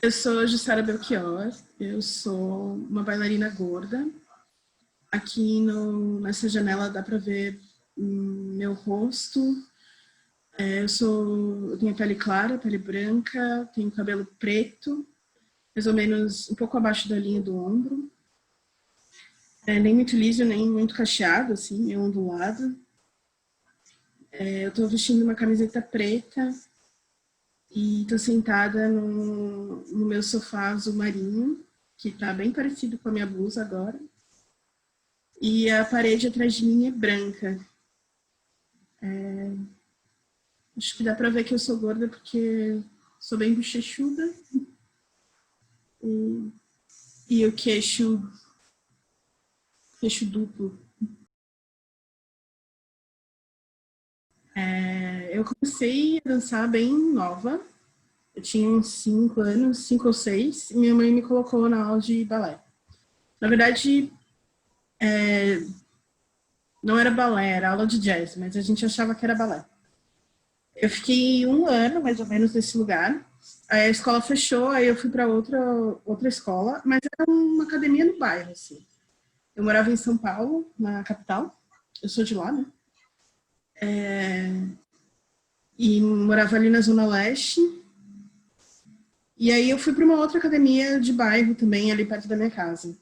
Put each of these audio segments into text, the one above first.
Eu sou Jussara Belchior, eu sou uma bailarina gorda. Aqui nessa janela dá para ver meu rosto. Eu tenho pele clara, pele branca, tenho cabelo preto, mais ou menos um pouco abaixo da linha do ombro. Nem muito liso, nem muito cacheado, assim, meio ondulado. Eu estou vestindo uma camiseta preta e estou sentada no meu sofá azul marinho, que está bem parecido com a minha blusa agora. E a parede atrás de mim é branca. Acho que dá pra ver que eu sou gorda porque sou bem bochechuda. E o queixo duplo. Eu comecei a dançar bem nova. Eu tinha uns 5 anos, 5 ou 6, e minha mãe me colocou na aula de balé. Na verdade, não era balé, era aula de jazz, mas a gente achava que era balé. Eu fiquei um ano, mais ou menos, nesse lugar. Aí a escola fechou, aí eu fui para outra escola, mas era uma academia no bairro, assim. Eu morava em São Paulo, na capital. Eu sou de lá, né? E morava ali na Zona Leste. E aí eu fui para uma outra academia de bairro também, ali perto da minha casa.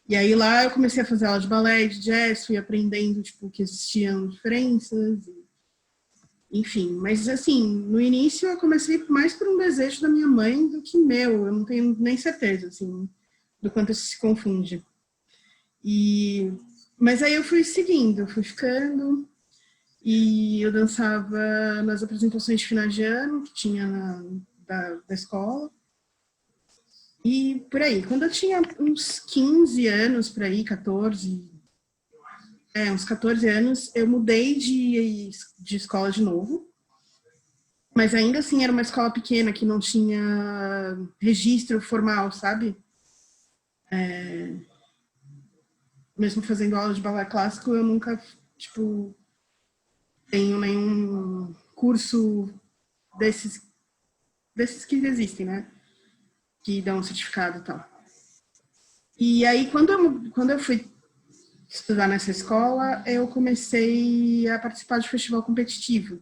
E aí lá eu comecei a fazer aula de balé, de jazz, fui aprendendo, tipo, que existiam diferenças. Enfim, mas assim, no início eu comecei mais por um desejo da minha mãe do que meu. Eu não tenho nem certeza, assim, do quanto isso se confunde. E... Mas aí eu fui seguindo, fui ficando, e eu dançava nas apresentações de final de ano que tinha da escola. E por aí, quando eu tinha uns 15 anos, por aí, 14, uns 14 anos, eu mudei de escola de novo. Mas ainda assim era uma escola pequena que não tinha registro formal, sabe? Mesmo fazendo aula de balé clássico, eu nunca, tipo, tenho nenhum curso desses, desses que existem, né? Que dão um certificado e tal. E aí, quando eu fui estudar nessa escola, eu comecei a participar de festival competitivo.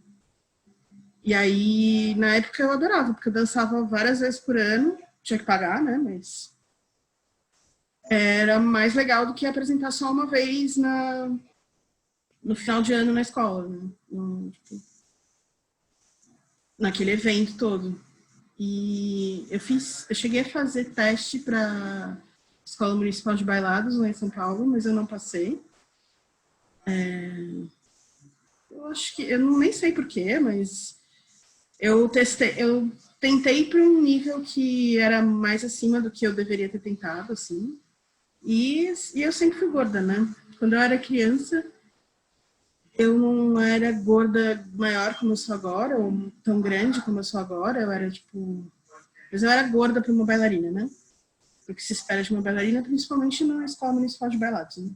E aí, na época, eu adorava, porque eu dançava várias vezes por ano, tinha que pagar, né? Mas era mais legal do que apresentar só uma vez no final de ano na escola, né? Tipo, naquele evento todo. E eu cheguei a fazer teste para Escola Municipal de Bailados lá em São Paulo, mas eu não passei. Eu acho que eu nem sei porquê, mas eu tentei para um nível que era mais acima do que eu deveria ter tentado, assim. E eu sempre fui gorda, né? Quando eu era criança, eu não era gorda maior como eu sou agora, ou tão grande como eu sou agora. Eu era, tipo... Mas eu era gorda para uma bailarina, né? O que se espera de uma bailarina, principalmente na Escola Municipal de Bailados, né?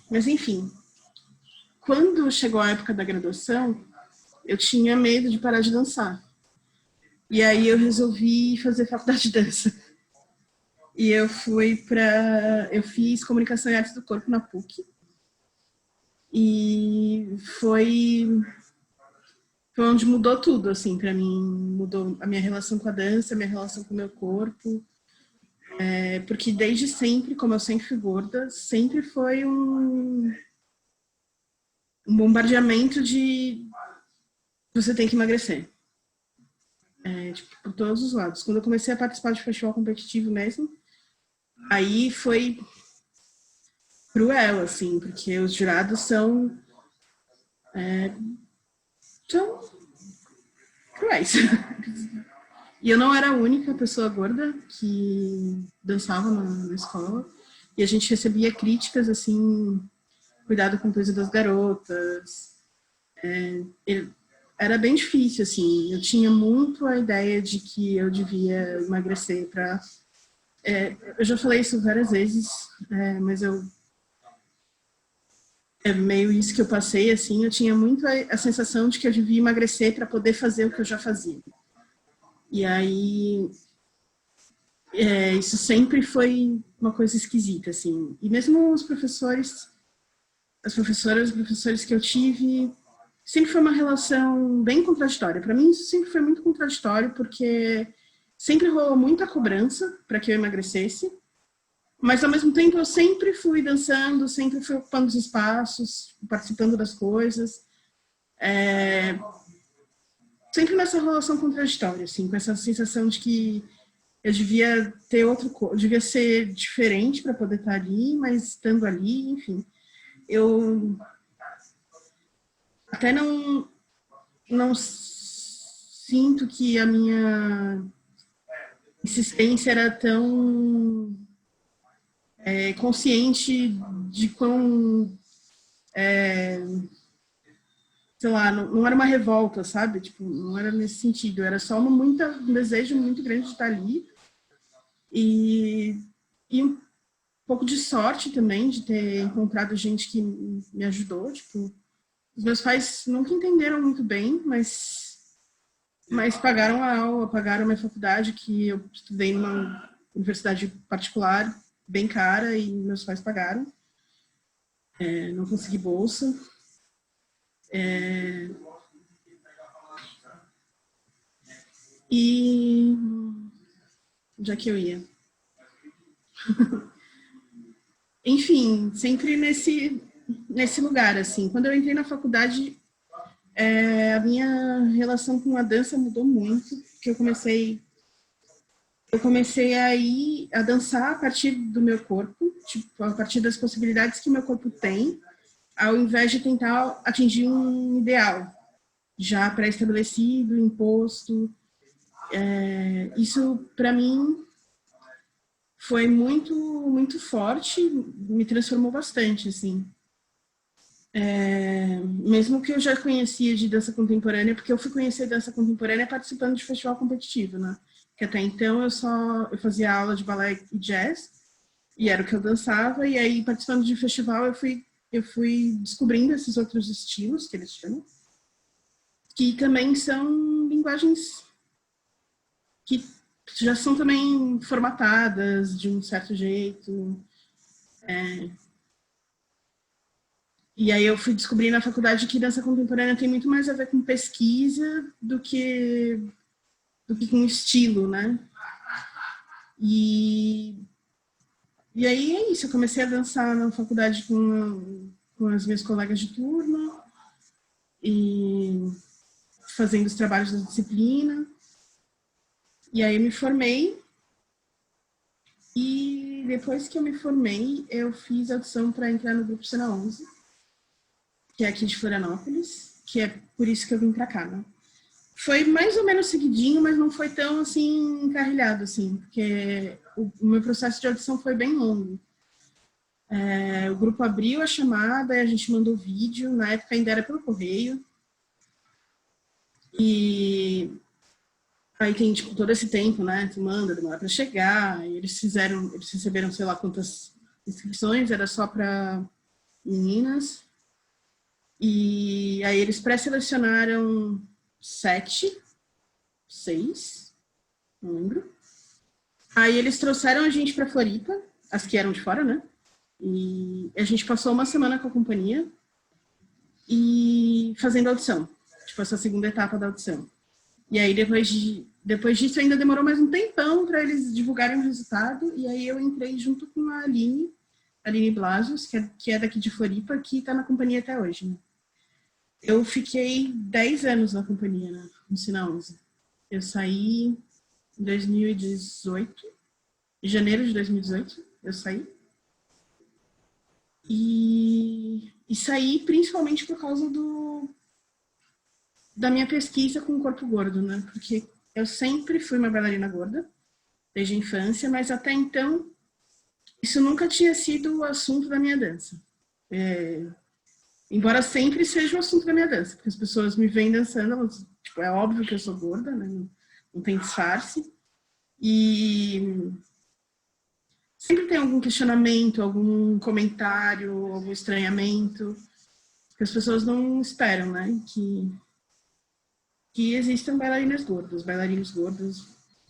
Mas, enfim, quando chegou a época da graduação, eu tinha medo de parar de dançar. E aí eu resolvi fazer faculdade de dança. E eu fiz comunicação e artes do corpo na PUC. E foi onde mudou tudo, assim, para mim. Mudou a minha relação com a dança, a minha relação com o meu corpo. Porque desde sempre, como eu sempre fui gorda, sempre foi um bombardeamento de você tem que emagrecer. Tipo, por todos os lados. Quando eu comecei a participar de festival competitivo mesmo, aí foi cruel, assim, porque os jurados são cruéis. E eu não era a única pessoa gorda que dançava na escola. E a gente recebia críticas, assim, cuidado com o peso das garotas. Era bem difícil, assim. Eu tinha muito a ideia de que eu devia emagrecer para... eu já falei isso várias vezes, mas é meio isso que eu passei, assim. Eu tinha muito a sensação de que eu devia emagrecer para poder fazer o que eu já fazia. E aí, isso sempre foi uma coisa esquisita, assim. E mesmo os professores, as professoras, os professores que eu tive, sempre foi uma relação bem contraditória. Para mim, isso sempre foi muito contraditório, porque sempre rolou muita cobrança para que eu emagrecesse, mas, ao mesmo tempo, eu sempre fui dançando, sempre fui ocupando os espaços, participando das coisas. Sempre nessa relação contraditória, assim, com essa sensação de que eu devia ter devia ser diferente para poder estar ali, mas estando ali, enfim. Eu até não sinto que a minha insistência era tão consciente de quão, sei lá, não era uma revolta, sabe? Tipo, não era nesse sentido, era só um desejo muito grande de estar ali e um pouco de sorte também de ter encontrado gente que me ajudou, tipo, os meus pais nunca entenderam muito bem, mas pagaram a aula, pagaram a minha faculdade, que eu estudei numa universidade particular, bem cara, e meus pais pagaram. Não consegui bolsa. E já que eu ia. Enfim, sempre nesse lugar, assim. Quando eu entrei na faculdade, a minha relação com a dança mudou muito, porque eu comecei a ir a dançar a partir do meu corpo, tipo, a partir das possibilidades que o meu corpo tem, ao invés de tentar atingir um ideal já pré-estabelecido, imposto. Isso, para mim, foi muito, muito forte, me transformou bastante, assim. Mesmo que eu já conhecia de dança contemporânea, porque eu fui conhecer dança contemporânea participando de festival competitivo, né? Que até então eu fazia aula de balé e jazz, e era o que eu dançava, e aí participando de festival eu fui descobrindo esses outros estilos, que eles chamam, que também são linguagens que já são também formatadas de um certo jeito. E aí eu fui descobrir na faculdade que dança contemporânea tem muito mais a ver com pesquisa do que com estilo, né? E aí é isso, eu comecei a dançar na faculdade com as minhas colegas de turma e fazendo os trabalhos da disciplina. E aí eu me formei e depois que eu me formei, eu fiz audição para entrar no grupo Cena 11, que é aqui de Florianópolis, que é por isso que eu vim para cá, né? Foi mais ou menos seguidinho, mas não foi tão, assim, encarrilhado, assim, porque o meu processo de audição foi bem longo. O grupo abriu a chamada, a gente mandou vídeo, na época ainda era pelo correio, e aí tem, tipo, todo esse tempo, né, tu manda, demora para chegar, e eles receberam, sei lá quantas inscrições, era só para meninas, e aí eles pré-selecionaram 6, não lembro. Aí eles trouxeram a gente para Floripa, as que eram de fora, né? E a gente passou uma semana com a companhia e fazendo audição, tipo essa segunda etapa da audição. E aí depois disso ainda demorou mais um tempão para eles divulgarem o resultado, e aí eu entrei junto com a Aline Blasius, que é daqui de Floripa, que está na companhia até hoje, né? Eu fiquei 10 anos na companhia, né, no Cena 11. Eu saí em 2018, em janeiro de 2018, eu saí. E saí principalmente por causa da minha pesquisa com o corpo gordo, né? Porque eu sempre fui uma bailarina gorda, desde a infância, mas até então isso nunca tinha sido o assunto da minha dança. Embora sempre seja o assunto da minha dança, porque as pessoas me veem dançando, elas, tipo, é óbvio que eu sou gorda, né? Não tem disfarce. E sempre tem algum questionamento, algum comentário, algum estranhamento, que as pessoas não esperam, né? que existam bailarinas gordas, bailarinos gordos,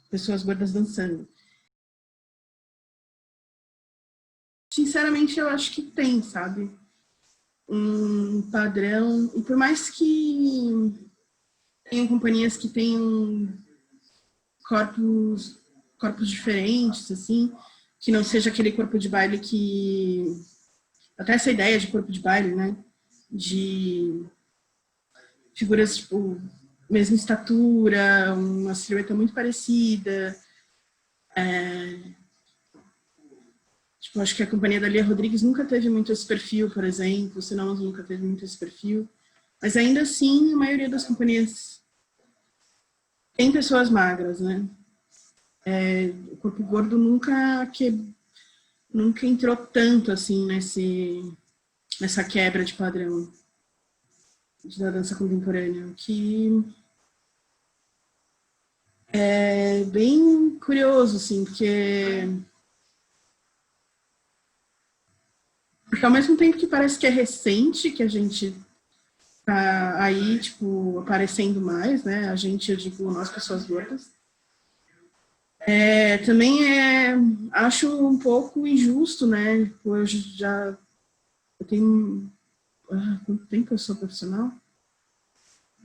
pessoas gordas dançando. Sinceramente, eu acho que tem, sabe? Um padrão. E por mais que tenham companhias que tenham corpos, corpos diferentes, assim, que não seja aquele corpo de baile que... Até essa ideia de corpo de baile, né? De figuras, tipo, mesma estatura, uma silhueta muito parecida. Tipo, acho que a companhia da Lia Rodrigues nunca teve muito esse perfil, por exemplo, o Sinal nunca teve muito esse perfil. Mas ainda assim, a maioria das companhias tem pessoas magras, né? O corpo gordo nunca entrou tanto assim nessa quebra de padrão da dança contemporânea, que é bem curioso, assim, porque ao mesmo tempo que parece que é recente, que a gente tá aí, tipo, aparecendo mais, né? A gente, eu digo, nós pessoas gordas. Também acho um pouco injusto, né? Tipo, eu tenho, quanto tempo eu sou profissional?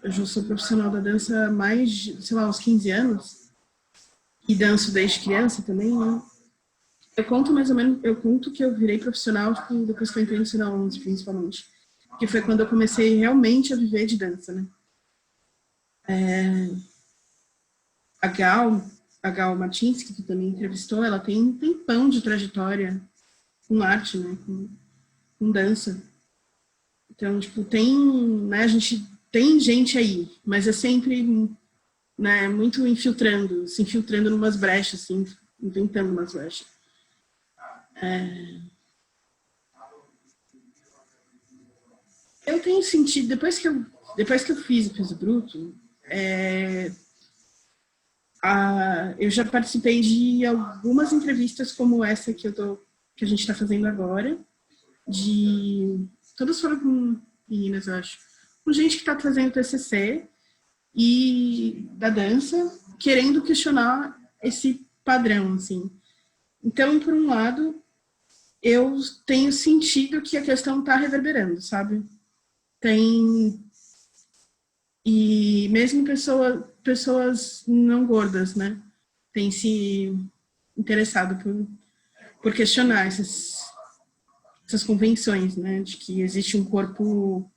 Eu já sou profissional da dança há mais, sei lá, uns 15 anos. E danço desde criança também, né? Eu conto mais ou menos, eu conto que eu virei profissional, tipo, depois que eu entrei no Sinal 11, principalmente. Que foi quando eu comecei realmente a viver de dança, né? A Gal, a Gal Martins, que tu também entrevistou, ela tem um tempão de trajetória com arte, né? Com dança. Então, tipo, né, a gente tem gente aí, mas é sempre, né, muito se infiltrando numas brechas, assim, inventando umas brechas. Eu tenho sentido, depois que eu fiz o peso bruto, eu já participei de algumas entrevistas como essa que a gente está fazendo agora, todas foram com meninas, eu acho, com gente que está fazendo TCC e da dança, querendo questionar esse padrão, assim. Então, por um lado, eu tenho sentido que a questão está reverberando, sabe? Tem e mesmo pessoas não gordas, né? Têm se interessado por questionar essas convenções, né? De que existe um corpo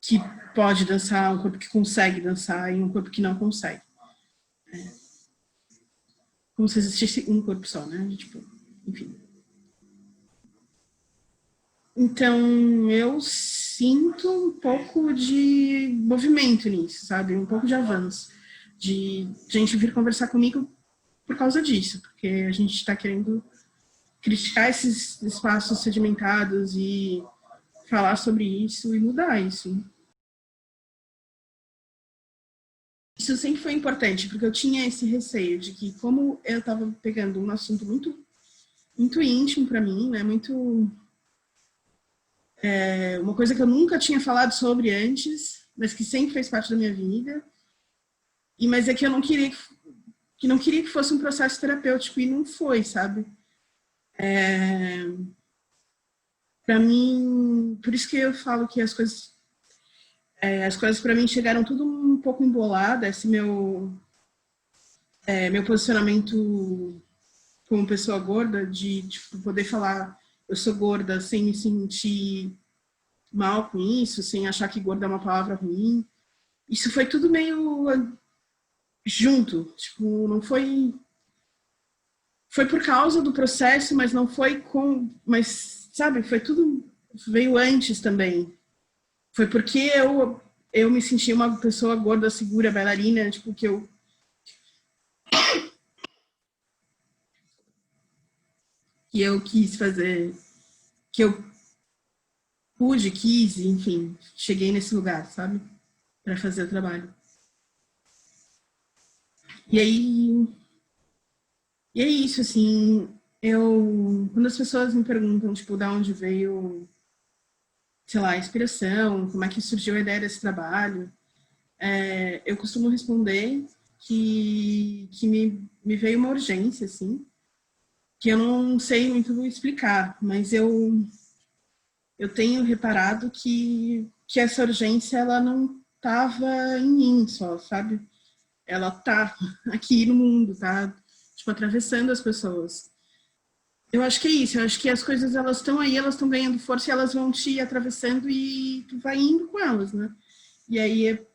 que pode dançar, um corpo que consegue dançar e um corpo que não consegue. Como se existisse um corpo só, né? Tipo, enfim. Então, eu sinto um pouco de movimento nisso, sabe? Um pouco de avanço. De gente vir conversar comigo por causa disso, porque a gente está querendo criticar esses espaços sedimentados e falar sobre isso e mudar isso. Isso sempre foi importante, porque eu tinha esse receio de que, como eu estava pegando um assunto muito íntimo para mim, né, uma coisa que eu nunca tinha falado sobre antes, mas que sempre fez parte da minha vida, mas é que eu não queria que fosse um processo terapêutico e não foi, sabe? Para mim, por isso que eu falo que as coisas para mim chegaram tudo um pouco embolada, esse meu posicionamento como pessoa gorda, de tipo, poder falar eu sou gorda sem me sentir mal com isso, sem achar que gorda é uma palavra ruim. Isso foi tudo meio junto, tipo, não foi... Foi por causa do processo, mas não foi Mas, sabe, foi tudo... Veio antes também. Foi porque eu me senti uma pessoa gorda, segura, bailarina, tipo, que eu quis fazer, que eu quis, enfim, cheguei nesse lugar, sabe? Para fazer o trabalho. E aí, e é isso, assim, quando as pessoas me perguntam, tipo, da onde veio, sei lá, a inspiração, como é que surgiu a ideia desse trabalho, eu costumo responder que me veio uma urgência, assim, que eu não sei muito explicar, mas eu tenho reparado que essa urgência, ela não estava em mim só, sabe? Ela tá aqui no mundo, tá, tipo, atravessando as pessoas. Eu acho que é isso, eu acho que as coisas, elas estão aí, elas estão ganhando força e elas vão te atravessando e tu vai indo com elas, né? E aí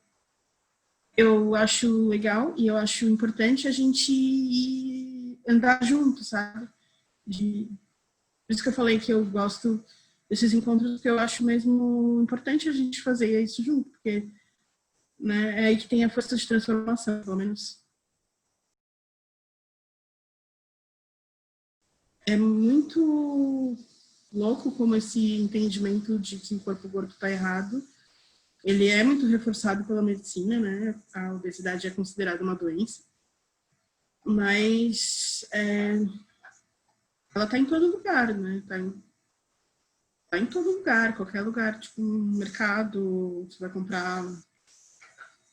eu acho legal e eu acho importante a gente ir andar junto, sabe? Por isso que eu falei que eu gosto desses encontros, que eu acho mesmo importante a gente fazer isso junto, porque, né, é aí que tem a força de transformação, pelo menos. É muito louco como esse entendimento de que o corpo gordo está errado, ele é muito reforçado pela medicina, né? A obesidade é considerada uma doença, mas ela está em todo lugar, né? Tá em todo lugar, qualquer lugar, tipo no mercado, você vai comprar,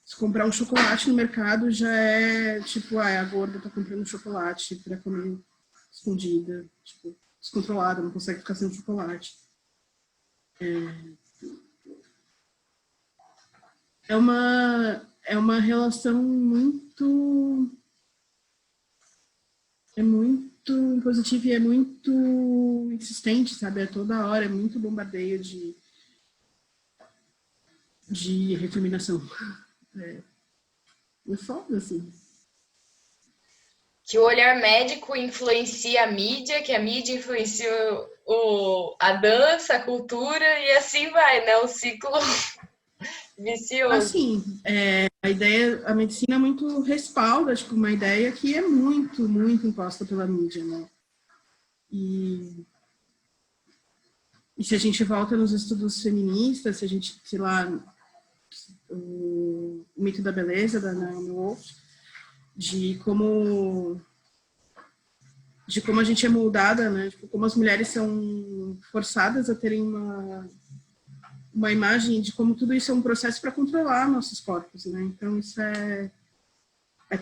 se comprar um chocolate no mercado já é tipo, a gorda tá comprando chocolate para comer escondida, tipo, descontrolada, não consegue ficar sem chocolate. É uma relação muito positiva e é muito insistente, sabe? É toda hora, é muito bombardeio de recriminação. É foda, assim. Que o olhar médico influencia a mídia, que a mídia influencia a dança, a cultura, e assim vai, né? O ciclo vicioso. Assim, a ideia, a medicina muito respalda, tipo, uma ideia que é muito, muito imposta pela mídia, né? E se a gente volta nos estudos feministas, se a gente, sei lá, o mito da beleza da Naomi Wolf, de como a gente é moldada, né? Tipo, como as mulheres são forçadas a terem uma imagem de como tudo isso é um processo para controlar nossos corpos, né? Então isso é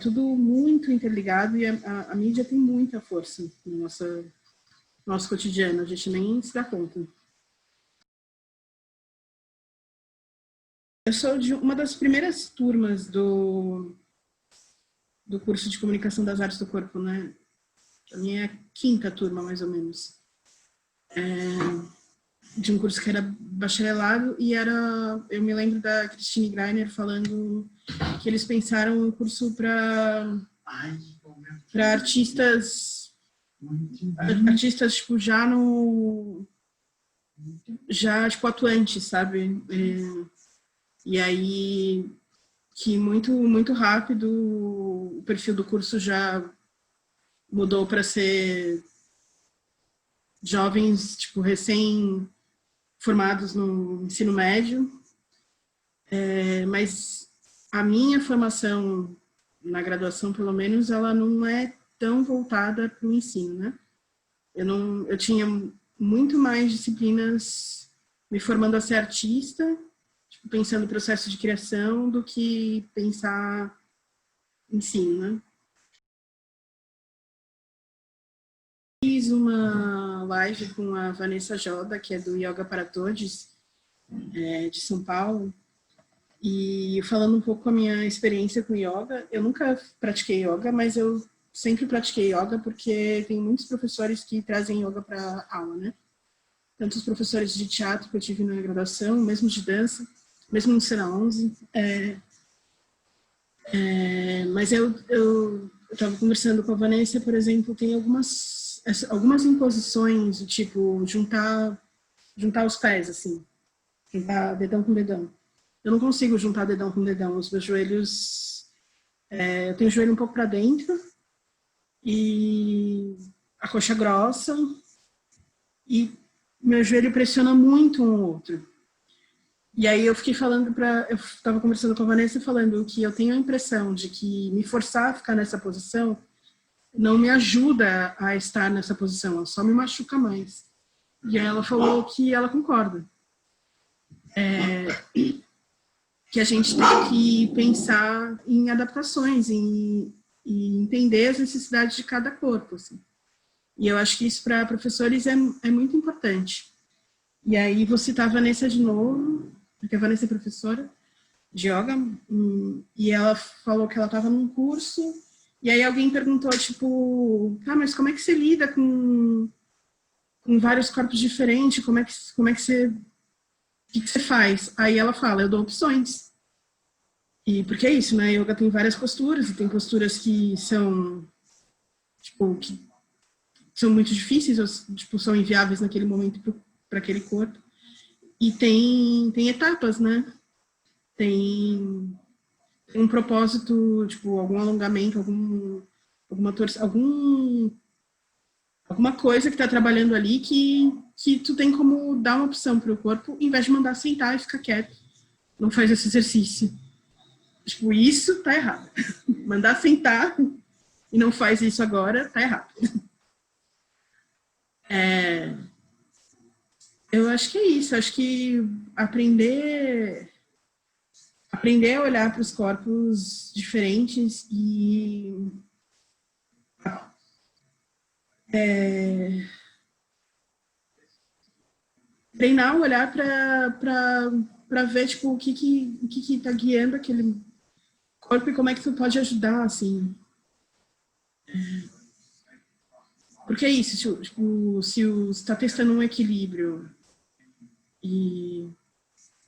tudo muito interligado e a mídia tem muita força no nosso cotidiano, a gente nem se dá conta. Eu sou de uma das primeiras turmas do curso de comunicação das artes do corpo, né? A minha quinta turma, mais ou menos. De um curso que era bacharelado e eu me lembro da Christine Greiner falando que eles pensaram um curso para artistas tipo já tipo atuantes, sabe? E aí que muito rápido o perfil do curso já mudou para ser jovens tipo recém formados no ensino médio, mas a minha formação na graduação, pelo menos, ela não é tão voltada para o ensino, né? Eu tinha muito mais disciplinas me formando a ser artista, tipo, pensando no processo de criação, do que pensar ensino, né? Fiz uma live com a Vanessa Joda, que é do Yoga para Todos, de São Paulo, e falando um pouco a minha experiência com yoga. Eu nunca pratiquei yoga, mas eu sempre pratiquei yoga porque tem muitos professores que trazem yoga para aula, né? Tanto os professores de teatro que eu tive na graduação, mesmo de dança, mesmo no Sena 11. Mas eu estava conversando com a Vanessa, por exemplo, tem algumas imposições, tipo juntar os pés, assim, juntar dedão com dedão. Eu não consigo juntar dedão com dedão. Os meus joelhos... eu tenho o joelho um pouco para dentro e a coxa grossa e meu joelho pressiona muito um ao outro. E aí eu fiquei falando eu estava conversando com a Vanessa falando que eu tenho a impressão de que me forçar a ficar nessa posição não me ajuda a estar nessa posição, só me machuca mais. E aí ela falou que ela concorda. que a gente tem que pensar em adaptações, em entender as necessidades de cada corpo, assim. E eu acho que isso para professores é muito importante. E aí você tá a Vanessa de novo, porque a Vanessa é professora de yoga, e ela falou que ela estava num curso, e aí alguém perguntou, tipo, mas como é que você lida com vários corpos diferentes? Como é que você... O que você faz? Aí ela fala, eu dou opções. E porque é isso, né? Yoga tem várias posturas, e tem posturas que são, tipo, que são muito difíceis, ou, tipo, são inviáveis naquele momento para aquele corpo. E tem etapas, né? Tem um propósito, tipo, algum alongamento, alguma torção, alguma coisa que tá trabalhando ali que tu tem como dar uma opção pro corpo, em vez de mandar sentar e ficar quieto. Não faz esse exercício. Tipo, isso tá errado. Mandar sentar e não faz isso agora, tá errado. Eu acho que é isso. Acho que aprender a olhar para os corpos diferentes e treinar o olhar para ver tipo, o que tá guiando aquele corpo e como é que tu pode ajudar, assim. Porque é isso, tipo, se você está testando um equilíbrio e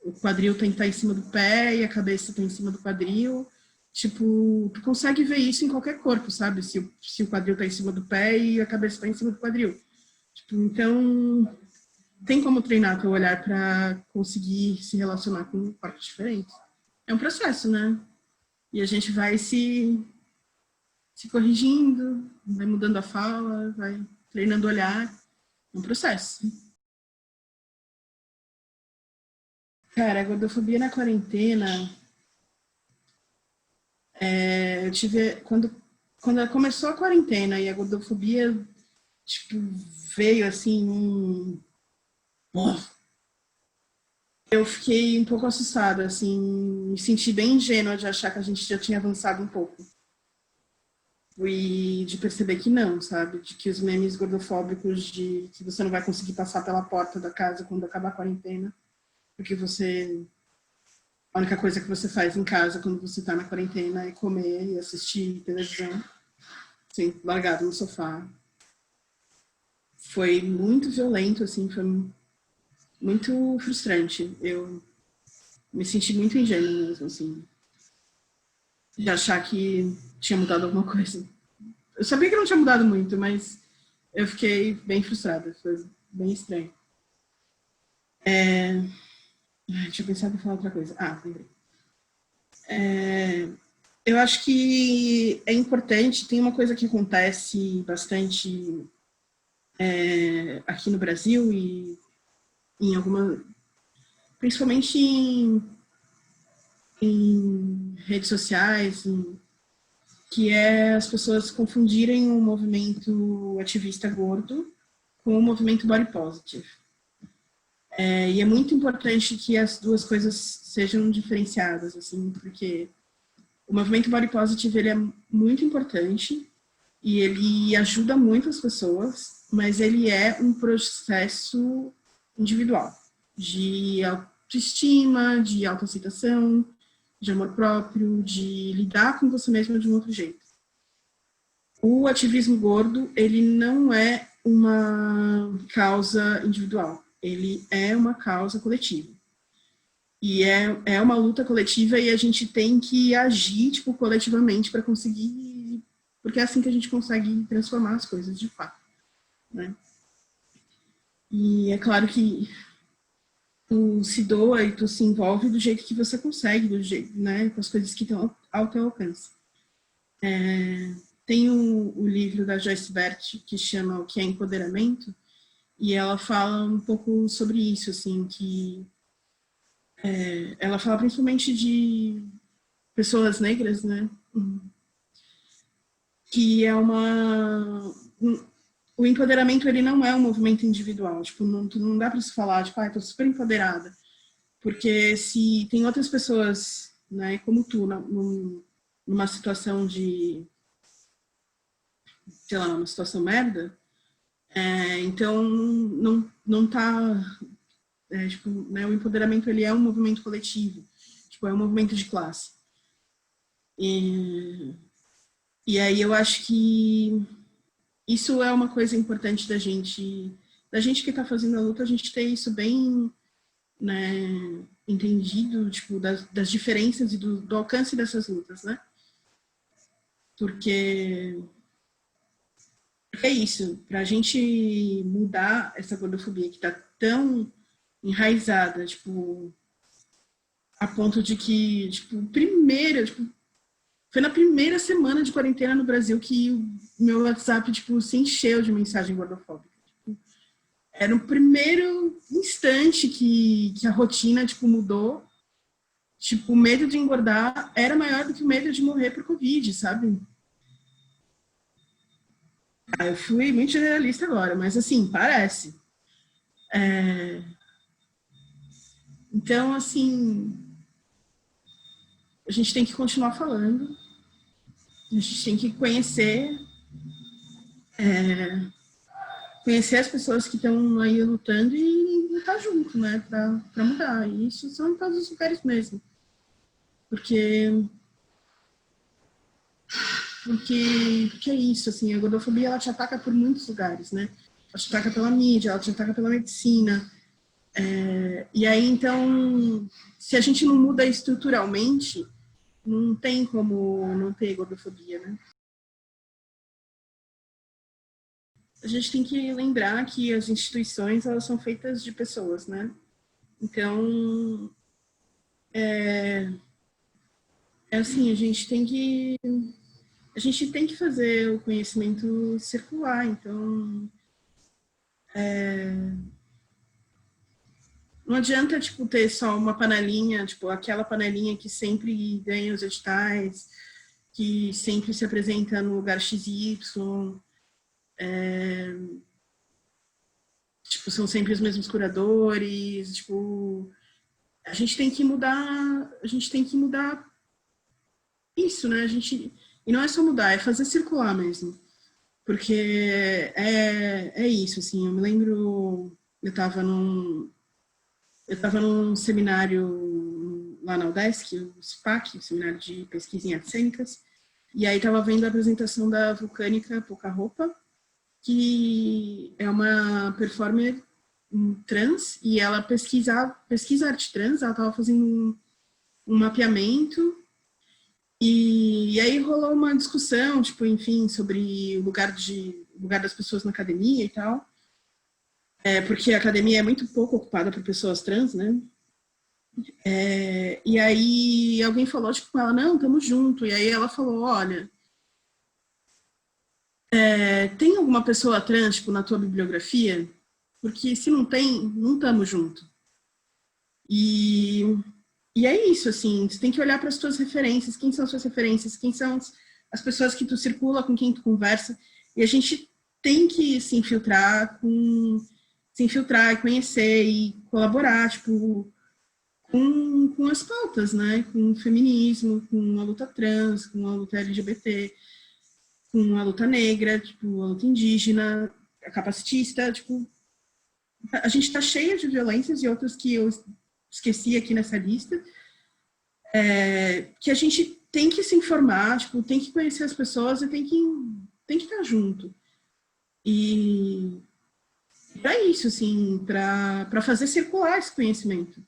o quadril tem que estar em cima do pé e a cabeça está em cima do quadril, tipo, tu consegue ver isso em qualquer corpo, sabe? Se o quadril está em cima do pé e a cabeça está em cima do quadril. Tipo, então, tem como treinar teu olhar para conseguir se relacionar com corpos diferentes. É um processo, né? E a gente vai se corrigindo, vai mudando a fala, vai treinando o olhar. É um processo. Cara, a gordofobia na quarentena, eu tive... Quando começou a quarentena e a gordofobia, tipo, veio assim, eu fiquei um pouco assustada, assim, me senti bem ingênua de achar que a gente já tinha avançado um pouco. E de perceber que não, sabe? De que os memes gordofóbicos de que você não vai conseguir passar pela porta da casa quando acabar a quarentena, porque a única coisa que você faz em casa quando você tá na quarentena é comer e assistir televisão, assim, largado no sofá. Foi muito violento, assim, foi muito frustrante. Eu me senti muito ingênua mesmo, assim, de achar que tinha mudado alguma coisa. Eu sabia que não tinha mudado muito, mas eu fiquei bem frustrada, foi bem estranho. Deixa eu pensar para falar outra coisa. Lembrei. Eu acho que é importante, tem uma coisa que acontece bastante aqui no Brasil e em alguma, principalmente em redes sociais, que é as pessoas confundirem o movimento ativista gordo com o movimento body positive. E é muito importante que as duas coisas sejam diferenciadas, assim, porque o movimento body positive ele é muito importante e ele ajuda muitas pessoas, mas ele é um processo individual de autoestima, de autoaceitação, de amor próprio, de lidar com você mesmo de um outro jeito. O ativismo gordo, ele não é uma causa individual, ele é uma causa coletiva. E é uma luta coletiva e a gente tem que agir, tipo, coletivamente para conseguir... Porque é assim que a gente consegue transformar as coisas, de fato, né? E é claro que tu se doa e tu se envolve do jeito que você consegue, do jeito, né? Com as coisas que estão ao teu alcance. Tem o livro da Joyce Bert que chama O que é Empoderamento, e ela fala um pouco sobre isso, assim, que... ela fala principalmente de pessoas negras, né? Que é o empoderamento, ele não é um movimento individual. Tipo, não dá para se falar, tipo, tô super empoderada. Porque se tem outras pessoas, né, como tu, numa situação de, sei lá, uma situação merda, então não tá, tipo, né, o empoderamento ele é um movimento coletivo, tipo, é um movimento de classe. E aí eu acho que isso é uma coisa importante da gente que está fazendo a luta, a gente ter isso bem, né, entendido, tipo, das diferenças e do alcance dessas lutas, né? Porque é isso, para a gente mudar essa gordofobia que está tão enraizada, tipo, a ponto de que, tipo, foi na primeira semana de quarentena no Brasil que o meu WhatsApp, tipo, se encheu de mensagem gordofóbica. Tipo, era o primeiro instante que a rotina, tipo, mudou. Tipo, o medo de engordar era maior do que o medo de morrer por Covid, sabe? Eu fui muito generalista agora, mas assim, parece. Então, assim, a gente tem que continuar falando, a gente tem que conhecer as pessoas que estão aí lutando e lutar junto, né, para mudar. E isso são em todos os lugares mesmo. Porque é isso, assim, a gordofobia ela te ataca por muitos lugares, né? Ela te ataca pela mídia, ela te ataca pela medicina. E aí, então, se a gente não muda estruturalmente, não tem como não ter gordofobia, né? A gente tem que lembrar que as instituições, elas são feitas de pessoas, né? Então, assim, a gente tem que fazer o conhecimento circular, então não adianta, tipo, ter só uma panelinha, tipo, aquela panelinha que sempre ganha os editais, que sempre se apresenta no lugar XY, tipo, são sempre os mesmos curadores, tipo, a gente tem que mudar isso, né? E não é só mudar, é fazer circular mesmo. Porque é isso, assim, eu me lembro, eu estava num seminário lá na UDESC, o SPAC, o Seminário de Pesquisa em Artes Cênicas, e aí estava vendo a apresentação da Vulcânica Pouca Roupa, que é uma performer trans, e ela pesquisa arte trans, ela estava fazendo um mapeamento, e aí rolou uma discussão, tipo, enfim, sobre o lugar das pessoas na academia e tal, porque a academia é muito pouco ocupada por pessoas trans, né? E aí alguém falou, tipo, com ela, não, tamo junto. E aí ela falou, olha, tem alguma pessoa trans, tipo, na tua bibliografia? Porque se não tem, não tamo junto. E, e é isso, assim, você tem que olhar para as tuas referências, quem são as suas referências, quem são as pessoas que tu circula, com quem tu conversa, e a gente tem que se infiltrar e conhecer e colaborar, tipo, com as pautas, né? Com o feminismo, com a luta trans, com a luta LGBT, com a luta negra, tipo, a luta indígena, a capacitista, tipo, a gente está cheia de violências e outras que eu esqueci aqui nessa lista, que a gente tem que se informar, tipo, tem que conhecer as pessoas e tem que estar junto. E é isso, assim, para fazer circular esse conhecimento.